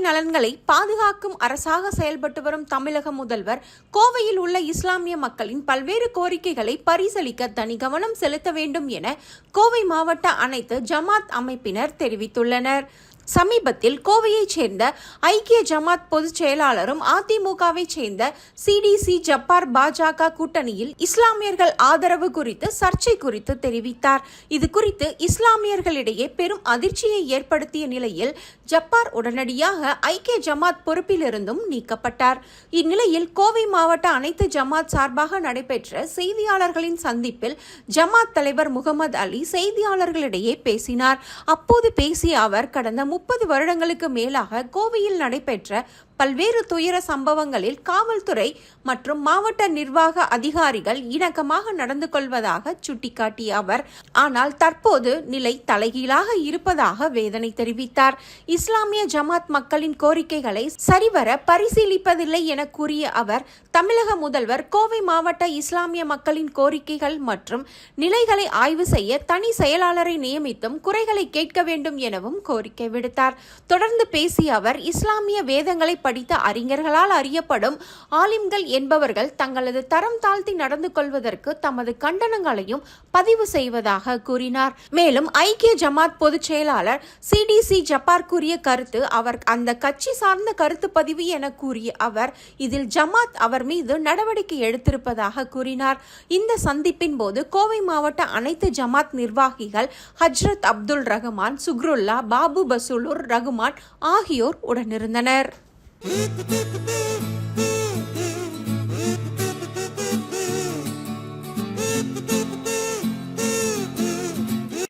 நலன்களை பாதுகாக்கும் அரசாக செயல்பட்டு வரும் தமிழக முதல்வர் கோவையில் உள்ள இஸ்லாமிய மக்களின் பல்வேறு கோரிக்கைகளை பரிசீலிக்க தனி கவனம் செலுத்த வேண்டும் என கோவை மாவட்ட அனைத்து ஜமாத் அமைப்பினர் தெரிவித்துள்ளனர். சமீபத்தில் கோவையைச் சேர்ந்த ஐக்கிய ஜமாத் பொதுச் செயலாளரும் அதிமுகவை சேர்ந்த சிடிசி ஜப்பார் பாஜக கூட்டணியில் இஸ்லாமியர்கள் ஆதரவு குறித்து சர்ச்சை குறித்து தெரிவித்தார். இது குறித்து இஸ்லாமியர்களிடையே பெரும் அதிர்ச்சியை ஏற்படுத்திய நிலையில் ஜப்பார் உடனடியாக ஐக்கிய ஜமாத் பொறுப்பிலிருந்தும் நீக்கப்பட்டார். இந்நிலையில் கோவை மாவட்ட அனைத்து ஜமாத் சார்பாக நடைபெற்ற செய்தியாளர்களின் சந்திப்பில் ஜமாத் தலைவர் முகமது அலி செய்தியாளர்களிடையே பேசினார். அப்போது பேசிய அவர், கடந்த 30 வருடங்களுக்கு மேலாக கோவையில் நடைபெற்ற பல்வேறு துயர சம்பவங்களில் காவல்துறை மற்றும் மாவட்ட நிர்வாக அதிகாரிகள் இணக்கமாக நடந்து கொள்வதாக சுட்டிக்காட்டிய அவர், ஆனால் தற்போது நிலை தலைகீழாக இருப்பதாக வேதனை தெரிவித்தார். இஸ்லாமிய ஜமாத் மக்களின் கோரிக்கைகளை சரிவர பரிசீலிப்பதில்லை என கூறிய அவர், தமிழக முதல்வர் கோவை மாவட்ட இஸ்லாமிய மக்களின் கோரிக்கைகள் மற்றும் நிலைகளை ஆய்வு செய்ய தனி செயலாளரை நியமித்தும் குறைகளை கேட்க வேண்டும் எனவும் கோரிக்கை விடுத்தார். தொடர்ந்து பேசிய அவர், இஸ்லாமிய வேதங்களை படித்த அறிஞர்களால் அறியப்படும் ஆலிம்கள் என்பவர்கள் தங்களது தரம் தாழ்த்தி நடந்து கொள்வதற்கு தமது கண்டனங்களையும் பதிவு செய்வதாக கூறினார். மேலும் ஐக்கிய ஜமாத் பொதுச் செயலாளர் சிடிசி ஜப்பார் கூறிய கருத்து அவர் அந்த கட்சி சார்ந்த கருத்து பதிவு என கூறிய அவர், இதில் ஜமாத் அவர் மீது நடவடிக்கை எடுத்திருப்பதாக கூறினார். இந்த சந்திப்பின் போது கோவை மாவட்ட அனைத்து ஜமாத் நிர்வாகிகள் ஹஜ்ரத் அப்துல் ரஹ்மான், சுக்ருல்லா, பாபு பசூலுர் ரகுமான் ஆகியோர் உடனிருந்தனர்.